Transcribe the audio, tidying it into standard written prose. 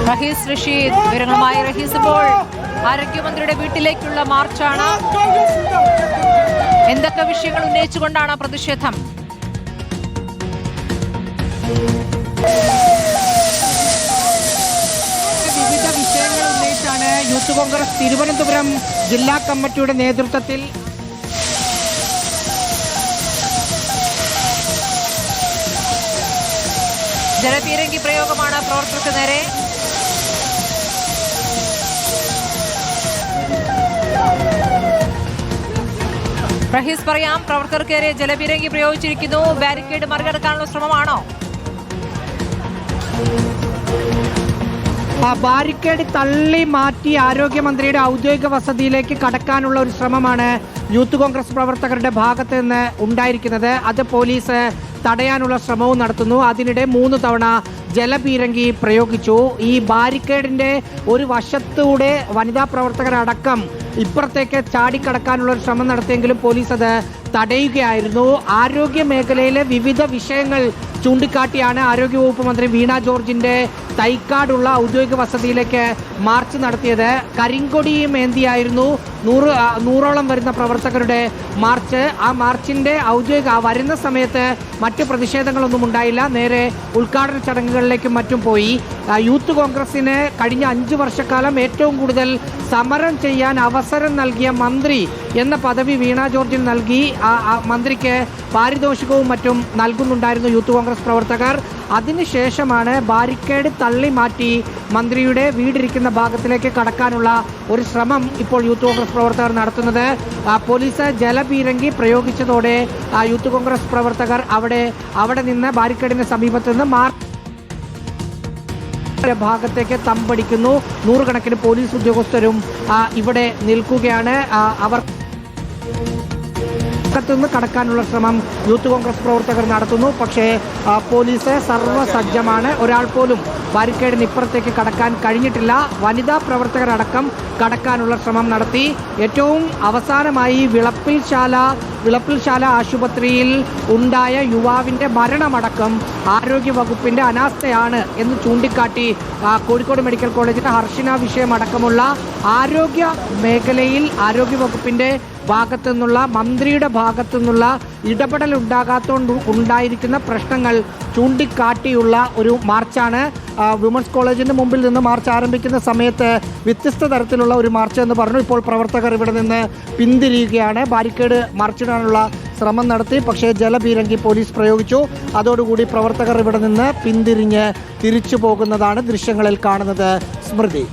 റഹീസ് റഷീദ് വിവരങ്ങളുമായി. റഹീസ്, ഇപ്പോൾ ആരോഗ്യമന്ത്രിയുടെ വീട്ടിലേക്കുള്ള മാർച്ചാണ്. എന്തൊക്കെ വിഷയങ്ങൾ ഉന്നയിച്ചുകൊണ്ടാണ് പ്രതിഷേധം? വിവിധ വിഷയങ്ങൾ ഉന്നയിച്ചാണ് യൂത്ത് കോൺഗ്രസ് തിരുവനന്തപുരം ജില്ലാ കമ്മിറ്റിയുടെ നേതൃത്വത്തിൽ ജലപീരങ്കി പ്രയോഗമാണ് പ്രവർത്തകർക്ക് നേരെ. റഹീസ്, പറയാം, പ്രവർത്തകർക്കേറെ ജലപീരങ്കി പ്രയോഗിച്ചിരിക്കുന്നു. ബാരിക്കേഡ് മറികടക്കാനുള്ള ശ്രമമാണോ? ബാരിക്കേഡ് തള്ളി മാറ്റി ആരോഗ്യമന്ത്രിയുടെ ഔദ്യോഗിക വസതിയിലേക്ക് കടക്കാനുള്ള ഒരു ശ്രമമാണ് യൂത്ത് കോൺഗ്രസ് പ്രവർത്തകരുടെ ഭാഗത്ത് നിന്ന് ഉണ്ടായിരിക്കുന്നത്. അത് പോലീസ് തടയാനുള്ള ശ്രമവും നടത്തുന്നു. അതിനിടെ 3 തവണ ജലപീരങ്കി പ്രയോഗിച്ചു. ഈ ബാരിക്കേഡിന്റെ ഒരു വശത്തൂടെ വനിതാ പ്രവർത്തകരടക്കം ഇപ്പുറത്തേക്ക് ചാടിക്കടക്കാനുള്ള ഒരു ശ്രമം നടത്തിയെങ്കിലും പോലീസ് അത് തടയുകയായിരുന്നു. ആരോഗ്യ മേഖലയിലെ വിവിധ വിഷയങ്ങൾ ചൂണ്ടിക്കാട്ടിയാണ് ആരോഗ്യവകുപ്പ് മന്ത്രി വീണ ജോർജിന്റെ തൈക്കാടുള്ള ഔദ്യോഗിക വസതിയിലേക്ക് മാർച്ച് നടത്തിയത്. കരിങ്കൊടിയും ഏന്തിയായിരുന്നു 100ഓളം വരുന്ന പ്രവർത്തകരുടെ മാർച്ച്. ആ മാർച്ചിന്റെ വരുന്ന സമയത്ത് മറ്റ് പ്രതിഷേധങ്ങളൊന്നും ഉണ്ടായില്ല. നേരെ ഉദ്ഘാടന ചടങ്ങുകളിലേക്കും മറ്റും പോയി. യൂത്ത് കോൺഗ്രസിന് കഴിഞ്ഞ 5 വർഷക്കാലം ഏറ്റവും കൂടുതൽ സമരം ചെയ്യാൻ അവസരം നൽകിയ മന്ത്രി എന്ന പദവി വീണ ജോർജിന് നൽകി. മന്ത്രിക്ക് പാരിതോഷികവും മറ്റും നൽകുന്നുണ്ടായിരുന്നു യൂത്ത് കോൺഗ്രസ് പ്രവർത്തകർ. അതിനുശേഷമാണ് ബാരിക്കേഡ് തള്ളി മാറ്റി മന്ത്രിയുടെ വീടിരിക്കുന്ന ഭാഗത്തിലേക്ക് കടക്കാനുള്ള ഒരു ശ്രമം ഇപ്പോൾ യൂത്ത് കോൺഗ്രസ് പ്രവർത്തകർ നടത്തുന്നത്. പോലീസ് ജലപീരങ്കി പ്രയോഗിച്ചതോടെ യൂത്ത് കോൺഗ്രസ് പ്രവർത്തകർ അവിടെ നിന്ന് ബാരിക്കേഡിന് സമീപത്ത് നിന്ന് ഭാഗത്തേക്ക് തമ്പടിക്കുന്നു. 100 കണക്കിന് പോലീസ് ഉദ്യോഗസ്ഥരും ഇവിടെ നിൽക്കുകയാണ്. അവർ നിന്ന് കടക്കാനുള്ള ശ്രമം യൂത്ത് കോൺഗ്രസ് പ്രവർത്തകർ നടത്തുന്നു. പക്ഷേ പോലീസ് സർവ്വസജ്ജമാണ്. ഒരാൾ പോലും ബാരിക്കേഡിന് ഇപ്പുറത്തേക്ക് കടക്കാൻ കഴിഞ്ഞിട്ടില്ല. വനിതാ പ്രവർത്തകരടക്കം കടക്കാനുള്ള ശ്രമം നടത്തി. ഏറ്റവും അവസാനമായി വിളപ്പിൽശാല ആശുപത്രിയിൽ ഉണ്ടായ യുവാവിൻ്റെ മരണമടക്കം ആരോഗ്യവകുപ്പിൻ്റെ അനാസ്ഥയാണ് എന്ന് ചൂണ്ടിക്കാട്ടി കോഴിക്കോട് മെഡിക്കൽ കോളേജിലെ ഹർഷിന വിഷയമടക്കമുള്ള ആരോഗ്യ മേഖലയിൽ ആരോഗ്യവകുപ്പിൻ്റെ ഭാഗത്തു നിന്നുള്ള മന്ത്രിയുടെ ഭാഗത്തു നിന്നുള്ള ഇടപെടൽ ഉണ്ടായിരിക്കുന്ന പ്രശ്നങ്ങൾ ചൂണ്ടിക്കാട്ടിയുള്ള ഒരു മാർച്ചാണ്. വിമൻസ് കോളേജിന് മുമ്പിൽ നിന്ന് മാർച്ച് ആരംഭിക്കുന്ന സമയത്ത് വ്യത്യസ്ത തരത്തിലുള്ള ഒരു മാർച്ച് എന്ന് പറഞ്ഞു. ഇപ്പോൾ പ്രവർത്തകർ ഇവിടെ നിന്ന് പിന്തിരിയുകയാണ്. ബാരിക്കേഡ് മറിച്ചിടാനുള്ള ശ്രമം നടത്തി. പക്ഷേ ജലപീരങ്കി പോലീസ് പ്രയോഗിച്ചു. അതോടുകൂടി പ്രവർത്തകർ ഇവിടെ നിന്ന് പിന്തിരിഞ്ഞ് തിരിച്ചു പോകുന്നതാണ് ദൃശ്യങ്ങളിൽ കാണുന്നത്. സ്മൃതി.